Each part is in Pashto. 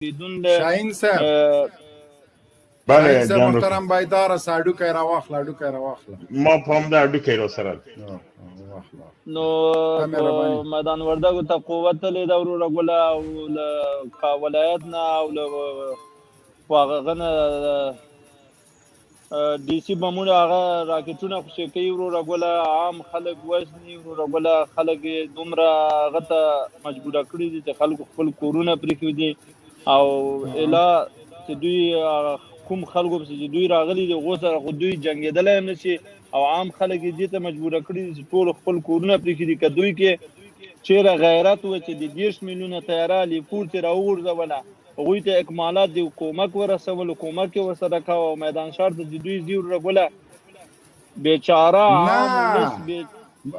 بدون شاهین صاحب بله جنرال محترم بایدار ساډو کوي راواخله ما پام در اډو کوي را سره نو په میدان وردګو ته قوت له د ورو غولا او له ولایت نه او له واغغنه ډي سي بمونه هغه راکټونه خو کوي ورو غولا عام خلک وزني ورو غولا خلک دومره غته مجبور کړی دي چې خلکو خپل کورونه پرې دي او الا چې دوی کوم خلکو چې دوی راغلي دي غوسه خو دوی جنگیدل هم نشي او عام خلک دې ته مجبور کړی دي چې ټول خپل کورونه پرې دي کدوې کې چیرې غیرت و چې د 10 میلیونه تیاره لیپور ته راوړځوله هغوی ته اکمالات دی کومک ورسول کومک ورسره کاوه میدان شهر ته د دوی زیور رغوله بیچاره عام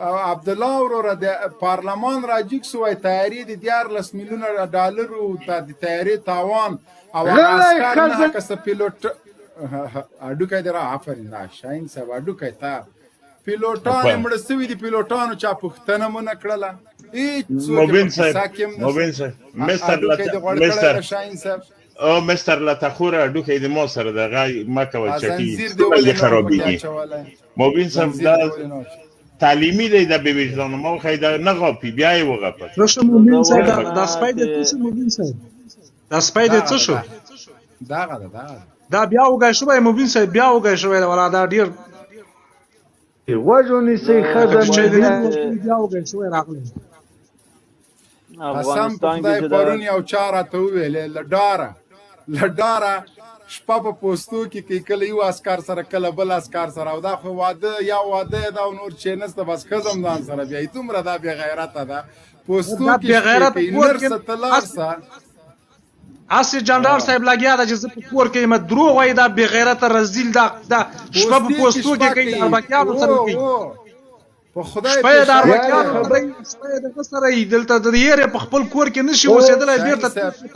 عبد الله وروره د پارلمان راجیک سوی تیاری د 14 میلیونه ډالر او د تیاری تاوان او عسكر نه کس پیلوټ اډو کوي درا آفرین را شاین صاحب اډو کوي تا پیلوټان مړ سوي دي پیلوټانو چا پښتنه مونږ کړله مبین صاحب مستر شاین صاحب او مستر لتخور اډو کوي د مو سره د غي مکه چټي خرابېږي مبین صاحب دا تعلیمی دی د بیبیجانو مو خیدا نه غاپی بیا یې وغاپه روشه مبین صاحب د سپایډ څه مبین صاحب د سپایډ څه شو دا بیا وګای شو مبین صاحب بیا وګای شو ولا دا ډیر وجونی سي خدمه بیا وګای شو راغلی افغانستان کې پرون یو چاره ته ویل لډاره شپه په پوسټو کې کله یو عسكر سره کله بل عسكر سره او دا خو واده دا نور چې نسته بس خزم ځان سره بیا تومره دا بی غیرت ده پوسټو کې غیرت نور ستلارسه اسی جنرال صاحب لګیا دا چې په کور کې مت دروغ وای دا بی غیرت رزیل دا شپه په پوسټو کې کوي اربکیانو سره کوي په خدای شپه د اربکیانو شپه د سره دلته د یې په خپل کور کې نشي اوسېدل بیرته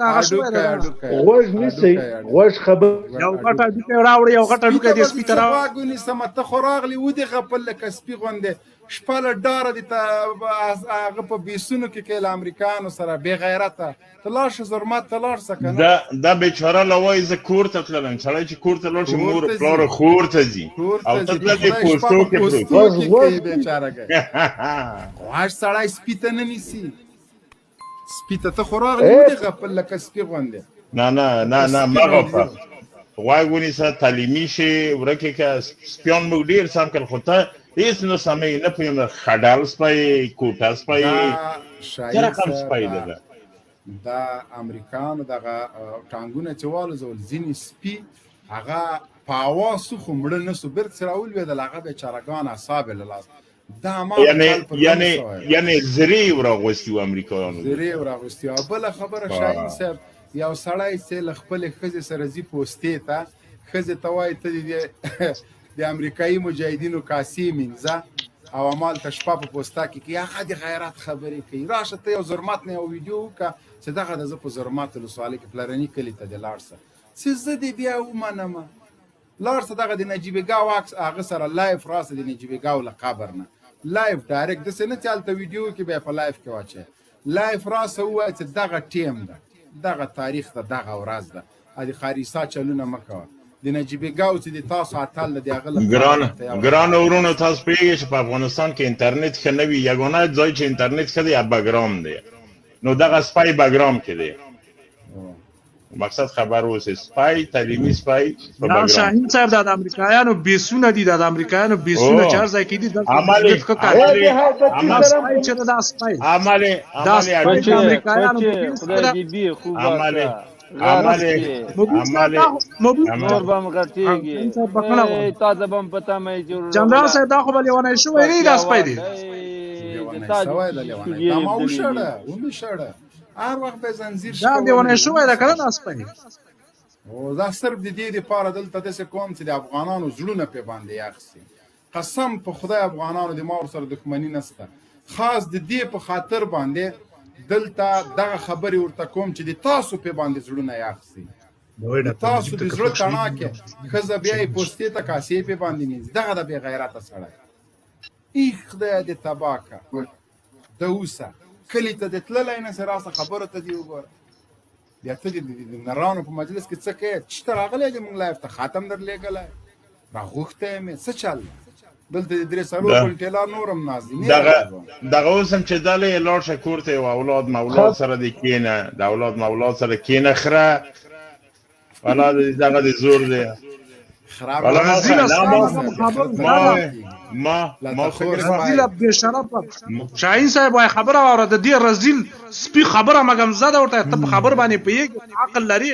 هغه شوی وژ نسی وژ خبر یو غټه ډکه راوړي یو غټه ډکه د سپیکر راغونی سمته خوراغلی ودی خپل لکه سپی غونډه شپه ډاره دي هغه په بیسونو کې کله امریکانو سره بی غیرته تلاش زرمات تلاش سکنه دا بیچاره لوای ز کور ته تلل سړی چې کور ته لور شي مور پلار خور ته ځي او ته د پوسټو کې بیچاره کوي واش سړی سپیته نه نیسی سپیته ته خوراغلی ودی خپل لکه سپی غونډه نه مغه غواګونی سره تعلیمي شي ورکه که سپیون موږ ډیر سم کړ خو ته هیڅ نو سمې نه پوهیم خډال سپای کوټا سپای سره کوم سپای ده دا امریکانو دغه ټانګونه چوال زول ځینې سپي هغه پاواسو خو مړه نسو بیرته سره ولوېدل هغه بیچارهګان اعصاب یې له لاس دا ما یعنی زری وراغوستي و امریکایانو زری وراغوستي او بله خبره شاهین صاحب یو سړی چې له خپلې ښځې سره ځي پوستې ته ښځې ته وایي ته د امریکایي مجاهدینو کاسې مینځه او همالته شپه په پوسته کې هغه د غیرت خبرې کوي راشه ته یو زرمت نه یو ویډیو وکړه چې دغه د زه په زرمت ولسوالۍ کې پلرني کلي ته دې لاړ شه چې زه دې بیا ومنمه لاړ شه دغه د نجیبګاو عکس هغه سره لایف راسه د نجیبګاو له قبر نه لایف ډایرکټ داسې نه چې هلته ویډیو کې بیا په لایف کې واچوې لایف راسه ووایه چې دغه ټیم ده دغه تاریخ ده دغه ورځ ده د خاریسا چلونه مه کوه د نجیبګاو چې د تاسو اتل د هغه ګران ورونو تاسو پیږئ چې په افغانستان کې انټرنیټ ښه نه وي یګانه ځای چې انټرنیټ ښه دی بګرام دی نو دغه سپای بګرام کې دی مقصد خبر اوسه سپای تعلیمي سپای په بګرام شاهین صاحب د امریکایانو بیسونه دي د امریکایانو بیسونه چار ځای کې دي د عملي چې دا سپای عملي امریکایانو خدای دې خوب نور بم غټیږي تازه بم پتا مې جوړ جنرال صاحب دا خو بل ونه شو ویری دا سپای دی دا ما وشړه هر وخت به زنجیر دا دیونه شو دا کړه دا سپای او دا صرف د دې لپاره دلته د کوم چې د افغانانو زړونه په باندې یاخسي قسم په خدای افغانانو د مور سره دښمنی نسته خاص د دې په خاطر باندې دلته دغه خبرې ورته کوم چې د تاسو په باندې زړونه یاخسي تاسو د زړه تڼا کې ښځه بیا یې پوستې ته کاسې په باندې نیسي دغه د بې غیرته سړی ای خدای دې تباه کړه د اوسه کلي ته د تللی نه سه راسه خبرو ته دې وګوره بیا ته د نرانو په مجلس کې څه کوې چېرته راغلی دی مونږ لایف ته خاتم در لېږلی راغوښتی مې څه چل دلته د 3 کنټیلر نور هم ناست دي دغه اوس هم چې دلې لاړ شه کور ته یو اولاد مولاد سره دې کښېنه د اولاد مولاد سره کښېنه خره والا دغه د زور دی ما رزیل بشرف شاهین صاحب وای خبره اوره د دې رزیل سپي خبره مګم زده ورته ته خبر باندې پیږي عقل لري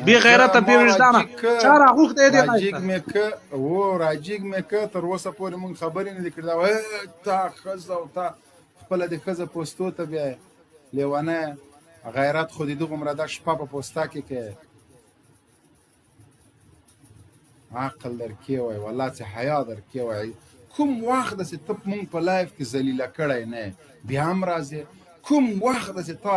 بی غیرت بی وجدان چا راغوښتی دی راجیګ مې که و راجیګ مې که تر اوسه پورې مونږ خبرې نه دي کړې دا تا ښځه او تا خپله د ښځه پوستو ته بیا لیونی غیرت خو د دغومره دا شپه په پوسته کې کوې عقل درکې وای والله چې حیا درکې وای کوم وخت داسې ته مونږ په لایف کې ذلیله کړی نه بیا هم راځې کوم وخت داسې تا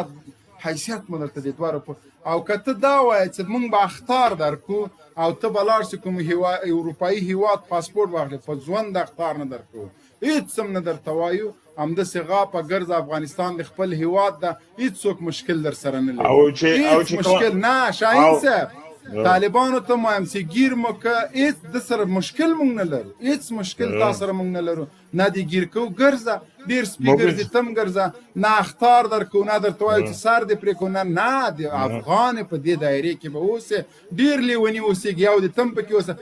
حیثیت مو درته د دواړو او که ته دا وایې چې مونږ به اختار درکو او ته به لاړ شې کوم اروپایي هیواد پاسپورټ واخلې په ژوند اختار نه درکو هېڅ هم نه درته وایو همداسې غاپه ګرځه افغانستان د خپل هیواد ده هېڅوک مشکل در سره نه لري هېڅ مشکل نه شاهین صاحب طالبانو ته مو چې ګیر مو که هېڅ د سره مشکل مونږ نه لرو هېڅ مشکل تا سره مونږ نه لرو نه دې ګیر کوو ګرځه ډېر سپي ګرځي ته هم ګرځه نه اختار درکو نه درته وایو چې سر دې پرې کړو نه د افغان په دې دایرې کې به اوسې ډېر لیوني اوسېږي او د تم پکې اوسه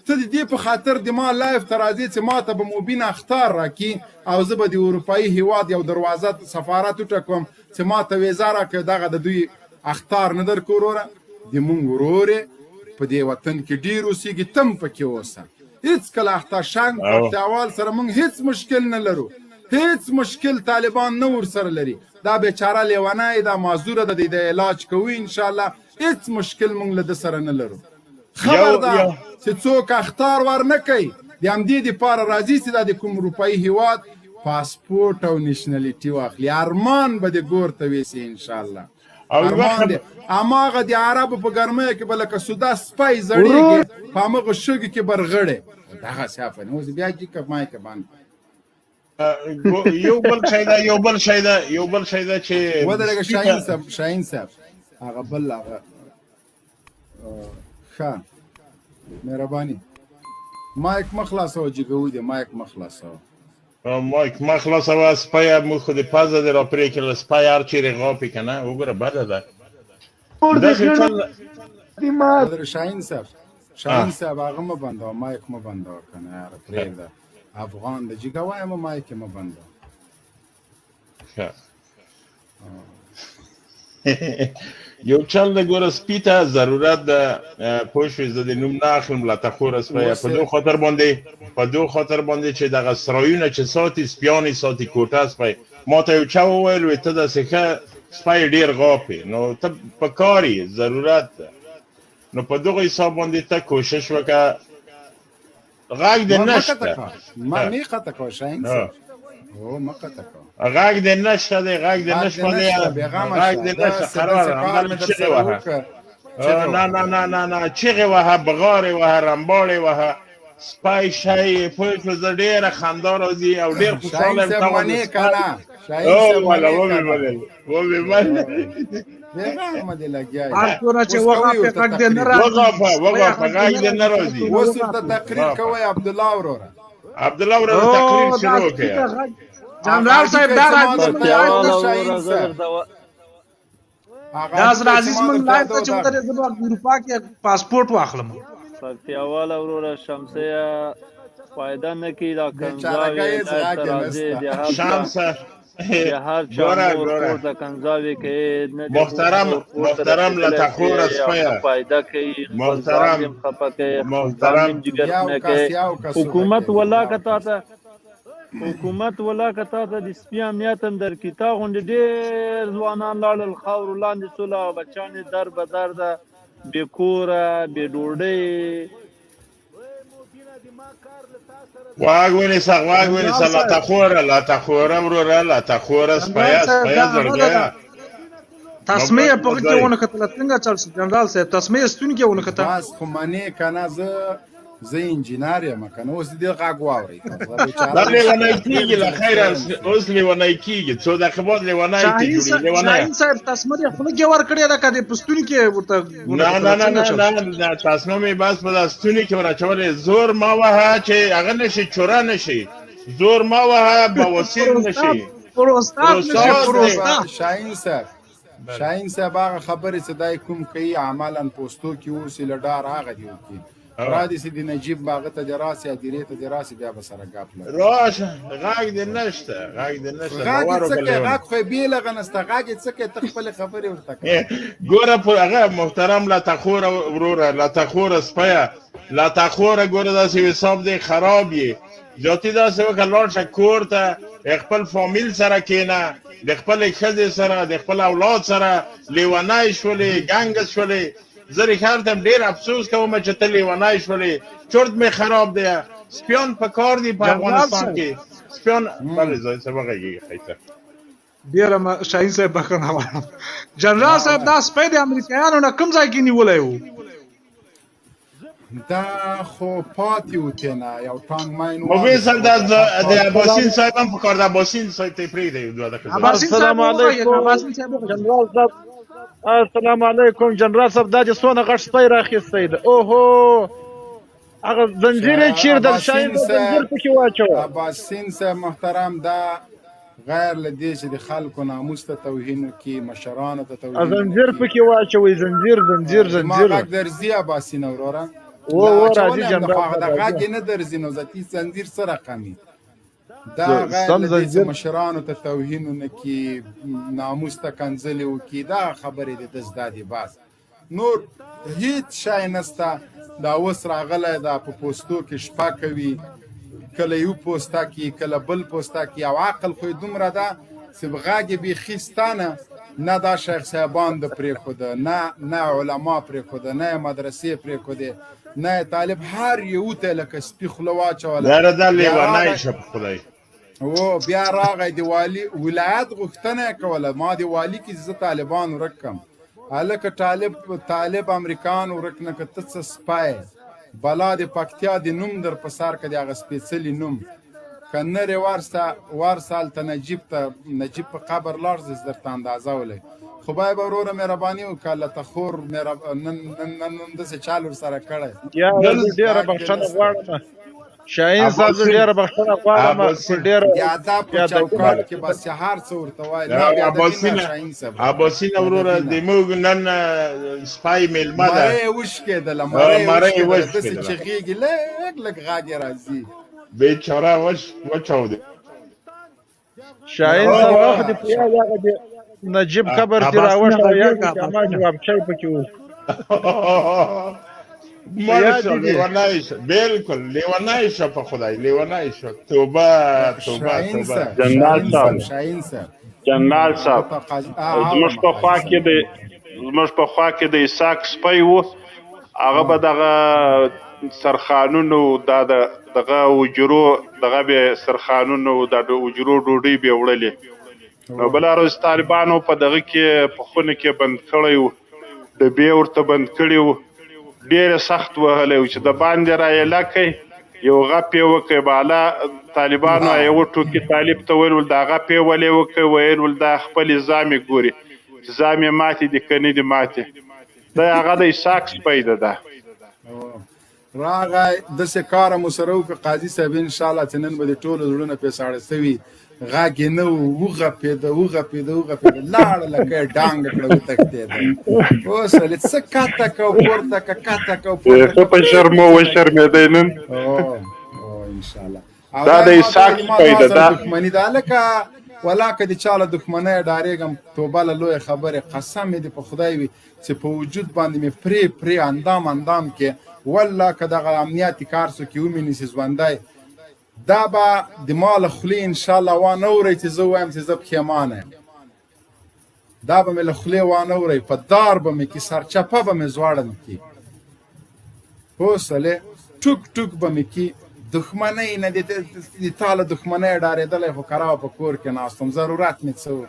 ته د دې په خاطر د ما لایف ته راځې چې ما ته به مبین اختار راکړي او زه به د اروپایي هیواد یو دروازه سفارت وټکوم چې ما ته ویزا راکړي دغه د دوی اختار نه درکو وروره د مونږ ورورې په دې وطن کې ډېر اوسېږي تم پکې اوسه هېڅکله اختاشان پکتیاوال سره مونږ هېڅ مشکل نه لرو هېڅ مشکل طالبان نه ورسره لري دا بیچاره لیونی دا معذوره ده د علاج کوي انشاءالله هېڅ مشکل مونږ له ده سره نه لرو خبردار چې څوک اختار ورنه کوي د همدې دپاره راځي چې دا د کوم اروپایي هیواد پاسپورټ او نشنلیټي واخلي ارمان به د ګور ته ویسي انشاءالله ارمان دی هماغه د عربو په ګرمیو کې به لکه سودا سپی زړېږي په همغه شګو کې برغړې دغسې افني اوس بیا جیکه مایکه باندې یو بل شی ده چې ودرېږه شاهین صاحب هغه بل هغه ښه مهرباني مایک مه خلاصوه جګوي دی مایک مه خلاصوه مایک ما خلاصوه سپی مو خو د پزه دې را پرې کړله سپی هر چیرې غاپې که نه وګوره بده ده شاهین صاحب هغه مه بندوه مایک مه بندوه که نه یاره پرېږده افغان د جګه وایم مایک یې مه بندوه یو چل د ګوره سپي ته ضرورت ده پوه شوې زه د نوم نه اخلم لته خوره سپیه په دو خاطر باندې چې دغه سرایونه چې ساتي سپیانې ساتي کوټه سپی ما ته یو چا وویل وایي ته داسې ښه سپی ډېر غاپې نو ته په کار یې ضرورت ده نو په دغه حساب باندې ته کوشش وکړه غږ دې نشته مې قطع کوه شاهین صاحب مه قطع کوه غږ دې نشته دی غږ دې نشته دی غږ دې نشته قرار همدل مې چغې وهه نه چغې وهه بغارې وهه رمباړې وهه سپی شی پوه شو زه ډېره خندا راځي او ډېر خوشحاله یم منې که نه ومې منې بېغمه دې لګیا وغاپه غږ دې نه راځي اوس ورته تقریر کوئ عبدالله وروره تقریر شروع کړئ جنرال صاحب دا عزیز من لایف ته چې ودرې زه به اروپا کې پاسپورټ واخلم پکتیاوال وروره شمسیه فایده نه کوي دا کنځاوې راځي د هر چا مور د کنځاوې کوي محترم لته خوره سپیه فایده کوي محترم خفه کوي جګر نه کوي حکومت ولاکه تا ته د سپي امنیت هم درکړي تا غوندې ډېر ځوانان لاړل خاورو لاندې سوله او بچیان یې در به در ده بې کوره بې ډوډۍ غوږ ونیسه لته خوره وروره لته خوره سپیه زړګیه تسمه یې په کې ونه کتله څنګه چل شو جنرال صاحب تسمه یې ستوني کې ونه کتله بس خو منې که نه زه زه انجینر یم که نه اوس دې غږ واورئ دا لیونی کېږي له خیره اوس لیونی کېږي څو دقیقې بعد لیونی ته جوړي لیونی شاهین صاحب تسمه دې خوله کې ورکړې ده که دې په ستوني کې ورته نه تسمه مې بس په دا ستوني کې ور اچولې زور مه وهه چې هغه نشي چوره نشي زور مه وهه بواسیر نشي شاهین صاحب هغه خبرې چې دای کوم کوي عملا پوسټو کې اوسې له ډار هغه دی وکړي را دې چې د نجیب باغ ته دې راسې ادارې ته دې راسې بیا به سره ګپ لرو راشه غږ دې نشته غږ دې نشته غږ خو یې بېلغه نسته غږ یې څه کوې ته خپلې خبرې ورته کوې ګوره هغه محترم لاتخوره وروره لاتخوره سپیه لاتخوره ګوره داسې حساب دی خراب یې ذاتي داسې وکړه لاړ شه کور ته خپل فامیل سره کښېنه د خپلې ښځې سره د خپل اولاد سره لیونی شولې ګنګس شولې زه رښتیا ته ډېر افسوس کوم چې ته لیونی شولې چرت مې خراب دی سپیان په کار دي په افغانستان کې سپیان بلې ځای څه وغږېږي ښایسته ډېره شاهین صاحب بخښنه غواړم جنرال صاحب دا سپی د امریکایانو نه کوم ځای کې نیولی و دا خو پاتې و تېنه یو ټانګ ماین مبین صاحب د اباسین صاحب هم په کار د اباسین صاحب ته یې پرېږدئ دوه دقیقې السلام علیکم جنرال صاحب السلام علیکم جنرال صاحب دا چې څونه غټ سپی راخیستی ده اوهو هغه زنجیر یې چیرده شاهین صاحب زنجیر پکې واچوه اباسین صاحب محترم دا غیر له دې چې د خلکو ناموس ته توهین وکړي مشرانو ته توهین زنجیر پکې واچوئ زنجیر ما غږ درځي اباسین وروره راځي جنرال د غږ یې نه درځي نو ذاتي زنجیر څه رقمي دا غیر له دې چې مشرانو ته توهین ونه کړي ناموس ته کنځلې وکړي دا خبرې د ده زده دي بس نور هیڅ شی نسته دا اوس راغلی دا په پوسټو کې شپه کوي کله یو پوسټه کې کله بل پوسټه کې او عقل خو یې دومره ده چې غږ یې بیخي ستانه نه دا شیخ صاحبان د پرېښوده نه علما پرېښوده نه یې مدرسې پرېښودې نه یې طالب هر یو ته لکه سپي خوله واچوله دا لیونی شه په خدای بیا راغی د والي ولایت غوښتنه یې کوله ما د والي کې زه طالبان ورک کړم هلکه طالب امریکان ورک نه که ته څه سپی بلا د پکتیا د نوم در په سر که د هغه سپېڅلي نوم که نرې ورسه هلته نجیب په قبر لاړ زه درته اندازه ولئ خو باید به وروره مهرباني وکړه لته خور نن داسې چال ورسره کړی ډېره بخښنه غواړم شاهین صاحب زه ډېره بخښنه غواړم د ادب په چوکاټ کې بس هر څه ورته وایي اباسین وروره د موږ نن سپی میلمه ده مری یې وشکېدله مری یې داسې چغېږي لږ لږ غږ یې راځي بیچاره وچاودې شاهین صاحب هغه دې په یاد هغه د نجیب قبر کې راوښتی یا ما جوابچی پکې و بالکل لیونی شه په خدای لیونی شه توبه جنرال صاحب زموږ په خوا کې د اساک سپی و هغه به دغه سرخانونو دا دغه وجرو دغه به سرخانونو د وجرو ډوډۍ به وړلې نو بله ورځ طالبانو په دغه کې په خونه کې بند کړی و ډبې ورته بند کړي و ډېره سخت وهلی و چې د باندې را یې لکئ یو غپ یې وکړ بالا طالبانو یې وټوکي طالب ته ویل ول دا غپ یې ولې وکړ ویل ول دا خپلې زامې ګوري چې زامې ماتې دي که نه دي ماتې دا هغه د اساک سپی ده راغی داسې کاره مو سره وکړه قاضي صاحب انشاءالله چې نن به د ټولو زړونه پرې ساړه سوي غږ یې نه و وغپېده لاړه لکه یې ډانګه کړه وتښتېده اوس ولې څه کته که پورته که کته که ښه په شرمو وشرمېدی نن انشاءالله دا د اساک سپی ده دښمني ده هلکه ولا که د چا له دښمنۍ ډارېږم توبه له لویې خبرې قسم مې دې په خدای وي چې په وجود باندې مې پرې اندام کې والله که دغه امنیتي کار څوک یې ومینیسي ژوندی دا به د ما له خولې انشاءالله وانه اورئ چې زه وایم چې زه پښېمانه یم دا به مې له خولې وانه اورئ په دار به مې کي سرچپه به مې ځواړم کي پوه سولې ټوک ټوک به مې کي دښمنۍ نه د تا له دښمنۍ ډارېدلی خو کرا په کور کې ناست وم ضرورت مې څه و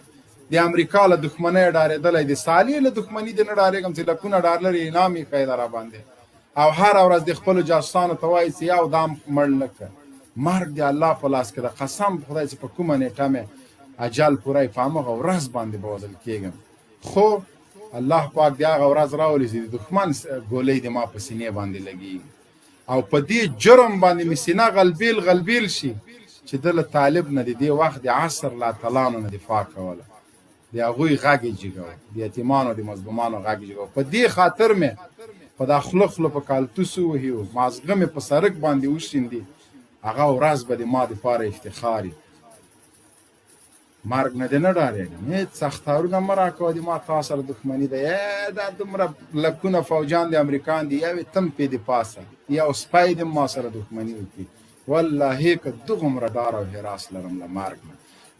د امریکا له دښمنۍ ډارېدلی د سالې له دښمني دې نه ډارېږم چې لکونه ډالر انعام یې ښایي ده راباندې او هر ورځ د خپلو جاسوسانو ته وایي چې یو دام مړ نه کړه. مرګ د الله په لاس کې ده. قسم په خدای چې په کومه نیټه مې اجل پوره په همغه ورځ باندې به وژل کېږم. خو الله پاک د هغه ورځ راولي چې د دښمن ګولۍ د ما په سینې باندې لګېږي او په دې جرم باندې مې سینه غلبیل شي چې ده له طالب نه د دې وخت د عصر له اتلانو نه دفاع کوله، د هغوی غږ یې جګوه، د یتیمانو د مظلومانو غږ یې جګوه. په دې خاطر مې په دا خوله په کالتوس ووهي و مازغه مې په سرک باندې وشیندي، هغه ورځ به د ما دپاره افتخار وي. مرګ نه دې نه ډارېږم، هېڅ سختارونه مه راکوه، د ما تا سره دښمني ده. دا دومره لکونه فوجان د امریکان دي، یو یې تم پې د پاسه یو سپی دې ما سره دښمني وکړي. والله که دغومره ډار او حراس لرم له مرګ نه،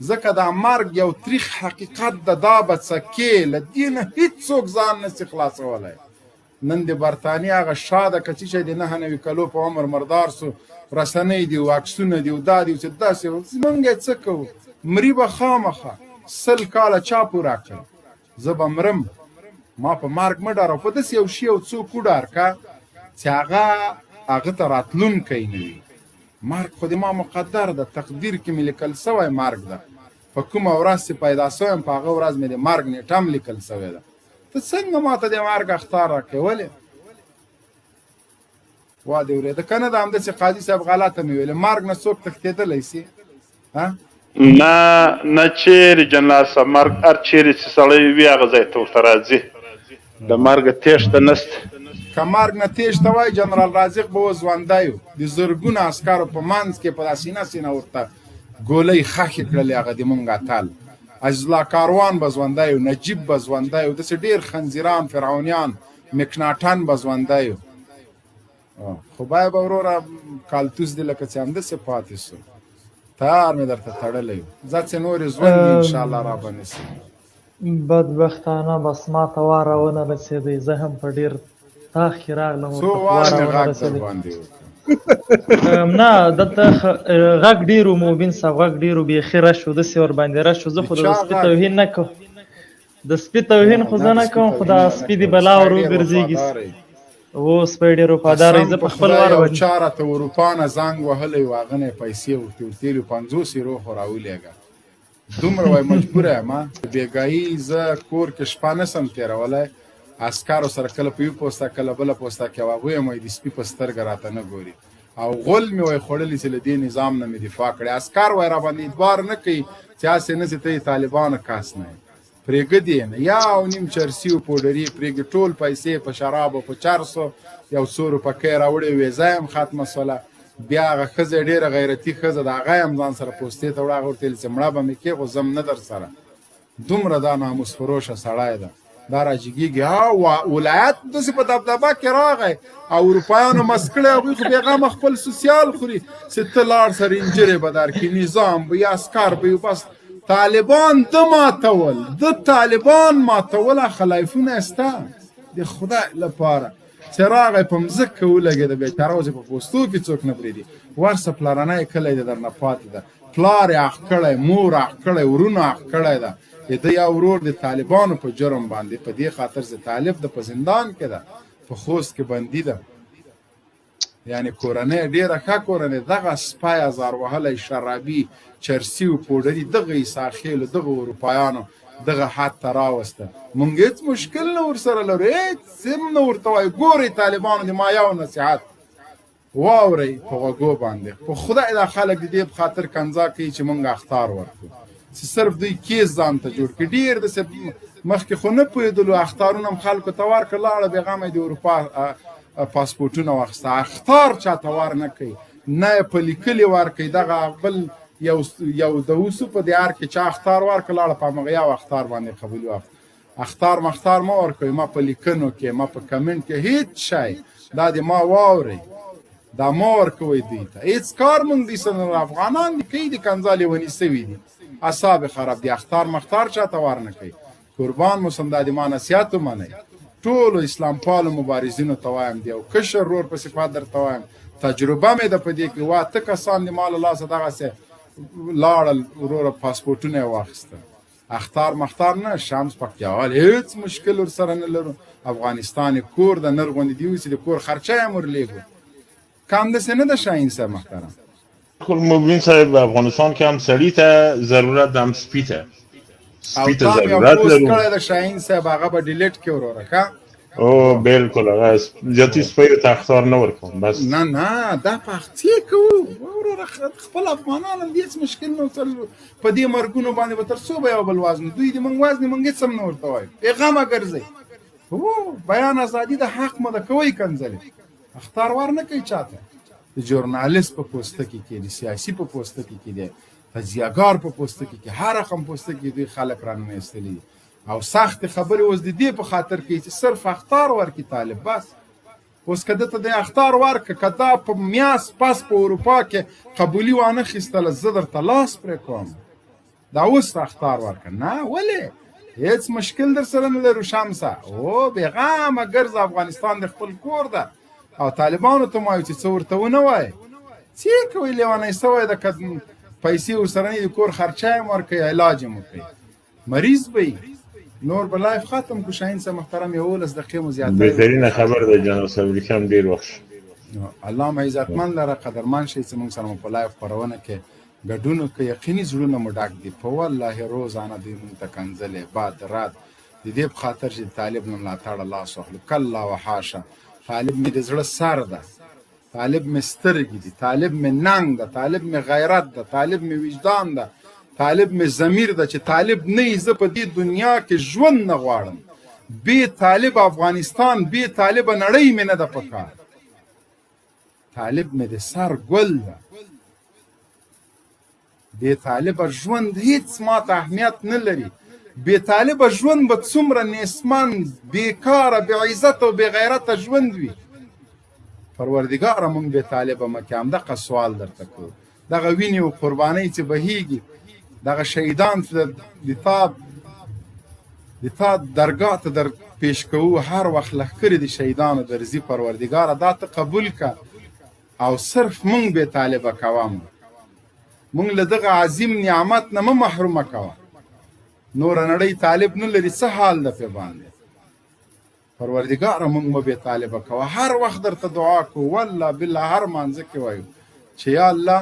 ځکه دا مرګ یو تریخ حقیقت ده. دا به څکې له دې نه هېڅوک ځان نسي خلاصولی. نن د برطانیې هغه شاده کچي چې د 9 کلو په عمر مردار سو، رسنۍ دي واکسونه دي دا دي چې داسې موږ یې څه کوو؟ مري به خامخه 100 کاله چا پوره کړ. زه به مرم، ما په مرګ مه ډاره. په داسې یو شي یو څوک وډار که چې هغه ته راتلونکی نه وي. مرګ خو د ما مقدر ده، تقدیر کې مې لیکل سوی مرګ ده. په کومه ورځ چې پیدا سویم په هغه ورځ مې د مرګ نیټه هم لیکل سوی ده. ته څنګه ما ته د مرګ اخطار راکړې؟ ولې؟ وا دې اورېده که نه؟ د همداسې قاضي صاحب غلطه مې ویلې، مرګ نه څوک تښتېدلی سي؟ نه چیرې جنرال صاحب، مرګ هر چیرې چې سړی وي هغه ځای ته ورته راځي، د مرګه تېښته نشته. که مرګ نه تېښته وای جنرال رازق به اوس ژوندی و، د زرګونه عسکرو په منځ کې په دا سینه ورته ګولۍ خښې کړلې، هغه د مونږ اتل عزیز الله کاروان به ژوندی و، نجیب به ژوندی و، داسې ډېر خنزیران فرعونیان مکناټن به ژوندی و. خو باید به وروره کالتوس دې لکه چې همداسې پاتې سو. تار مې درته تړلی و، ځه چې نورې ژوند دي انشاءالله را به نسي. بدبختانه بس ما ته وار راونه رسېدی، زه هم په ډېر تاخ کې راغلم. څو وار مې غږ در باندې وکړ. نه دلته غږ ډېر و، مبین صاحب غږ ډېر و، بیخي رش و، داسې ورباندې رش و. زه خو د سپي توهین نه کوم، د سپي توهین خو زه نه کوم، خو دا سپي د بلا ور وګرځېږي. و سپی ډېر وفادار دی. زه په خپل وار یو چا راته اروپا نه زنګ وهلی و، هغه نه یې پیسې ورتېلي 50 یورو خو راولېږه. دومره وایي مجبوره یم. بېګایي زه کور کې شپه نسم تېرولی، عسکرو سره کله په یو پوسته کله بله پوسته کې، او هغوی هم وایي د سپي په سترګه راته نه ګوري، او غول مې وایي خوړلي چې له دې نظام نه مې دفاع کړې. عسکر وایي راباندې اعتبار نه کوي چې هسې نه چې ته د طالبانو کس نه یې، پرېږدي یې نه. یا او نیم چرسي و پوډري پرېږدي، ټول پیسې په شرابو په چرسو، یو څو روپکۍ راوړې، ویزه یې هم ختمه سوله. بیا هغه ښځه ډېره غیرتي ښځه ده، هغه یې هم ځان سره پوستې ته وړه، هغه ورته ویل چې مړه به مې کې خو ځم نه در سره. دومره دا ناموس فروشه سړی ده، دا راجګېږي. ولایت داسې په دبدبه کې راغی او اروپایانو مست کړی، هغوی خو بېغمه خپل سوسیال خوري چې ته لاړ سه رینجرې به درکړي، نظام به یې عسکر به یې. بس طالبان ده ماتول، د طالبان ماتوله خلایفونه سته د خدای لپاره چې راغی په مځکه ولګېده، بېچاره اوس یې په پوستو کې څوک نه پرېږدي. ورسه پلرنی کلی دی درنه پاتې ده، پلار یې حق کړی، مور حق کړی، ورونه حق کړی ده. د یا ورور د طالبانو په جرم باندې په دې خاطر چې طالب د په زندان کې ده، په خوست کې بندي ده. یعنی کورنۍ ډېره ښه کورنۍ، دغه سپی ازار وهلی شرابي چرسي و پوډري، دغه عیساخېلو دغه اروپایانو دغه حد ته راوسته. مونږ هېڅ مشکل نه ورسره لرو، هېڅ هم نه ورته وایو. ګورئ طالبانو د ما یو نصیحت واورئ په غوږو باندې، په خدای دا خلک د دې په خاطر کنځا کوي چې مونږ اخطار ورکړو، چې صرف دوی کیس ځان ته جوړ کړي. ډېر داسې مخکې خو نه پوهېدلو، اخطارونه هم خلکو ته ورکړه، لاړه بېغمه د اروپا پاسپورټونه واخیسته. اخطار چاته ور نه کوي، نه یې په لیکلې ورکوي. دغه بل یو د اوسو په دیار کې چا اخطار ورکړه، لاړه په همغه یو اخطار باندې قبول واخیست. اخطار مختار مه ورکوئ، ما په لیکنو کې، ما په کمنټ کې هېڅ شی دا د ما واورئ، دا مه ورکوئ دوی ته. هېڅ کار مونږ دوی سره نه، افغانان دي کوي د کنځا لیوني سوي دي، اعصاب خراب دي. اخطار مختار چاته ور نه کوي. قربان موسم دا د ما نصیحت ومنئ. ټولو اسلام پالو مبارزینو ته وایم، دی او کشر ورور په صفت درته وایم، تجربه مې ده په دې کې. 8 کسان د ما له لاسه دغسې لاړل، وروره پاسپورټونه یې واخیستل، اختار مختار نه، شمس پکتیاوال هیڅ مشکل ورسره نه لرو. افغانستان کور د نر غوندې دی اوسي، د کور خرچه یې ورلیږو. کم داسې نه ده شاهین صاحب محترم. خب مبین صاحب افغانستان که هم سړي ته ضرورت هم سپي ته ضرورت لرو. او کړی د شاهین صاحب هغه به ډیلیټ کړي وروره که او بالکل هغه زیاتي سپیو ته اخطار نه ورکوم بس. نه دا په اختې کوو وروره، خپل افغانان هم هېڅ مشکل نه ورسره په دې مرګونو باندې به تر څو به یو بل وازنو، دوی دې موږ وازنې، موږ هېڅ هم نه ورته وایو، بېغمه ګرځئ. هو بیان ازادي د حق مده کوئ کنځلې، اختار ور نه کوي چاته. د ژورنالیست په پوسټکي کې، د سیاسي په پوسټکي کې، د تجزیهګار په پوسټکي کې، هر رقم پوسټکي دوی خلک راننیستلي دي. او سخت خبرې اوس د دې په خاطر کوي چې صرف اختار ورکړي طالب بس. اوس که دته د اختار ورکړه، که دا په میاس پس په اروپا کې قبولي وانه خیستله، زه درته لاس پرې کوم. دا اوس اختار ورکړه نه، ولې هیڅ مشکل در سره نه لرو شمسه. او بېغمه ګرځه، افغانستان د خپل کور ده. او طالبانو ته وایو چې څه ورته ونه وایي، څه کوئ لیونی سوی ده، که پیسې ورسره نه دي، کور خرچه یې ورکوي، علاج یې وکړي، مریض به نور به لایف ختم کو. شاهین صاحب محترم 11 دقیقې مو زیاته بهترینه خبر ده جناب صاحب، لیکم ډېر وخت الله مو عزتمند لره، قدرمن شئ چې موږ سره مو په لایف خپرونه کې ګډون وکړئ. یقیني زړونه مو ډک دي، په والله روزانه دوی موږ ته کنځلې باد رات د دې په خاطر چې طالب نه ملاتړه لاس واخلو. کله وحاشه، طالب مې د زړه سر ده، طالب مې سترګې دي، طالب مې ننګ ده، طالب مې غیرت ده، طالب مې وجدان ده، طالب مې ضمیر ده. چې طالب نه یې زه په دې دنیا کې ژوند نه غواړم. بې طالب افغانستان، بې طالبه نړۍ مې نه ده په کار. طالب مې د سر ګل ده. بې طالبه ژوند هیڅ ماته اهمیت نه لري. بې طالبه ژوند به څومره نیستمند، بېکاره، بېعزته او بېغیرته ژوند وي. پروردګاره موږ بې طالبه مه کړې. همدغه سوال درته کوو. دغه وینې او قربانۍ چې بهیږي، دغه شهیدان چې د تا درګاه ته در پیش کوو، هر وخت لښکرې د شهیدانو درځي. پروردګاره دا ته قبول که او صرف موږ بې طالبه کوم. موږ له دغه عظیم نعمت نه مه محرومه کوه. نوره نړۍ طالب نه لري، څه حال ده پې باندې. پروردګاره موږ مه بې طالبه کوه. هر وخت درته دعا کوو، والله بالله هر مانځه کې وایو چې یا الله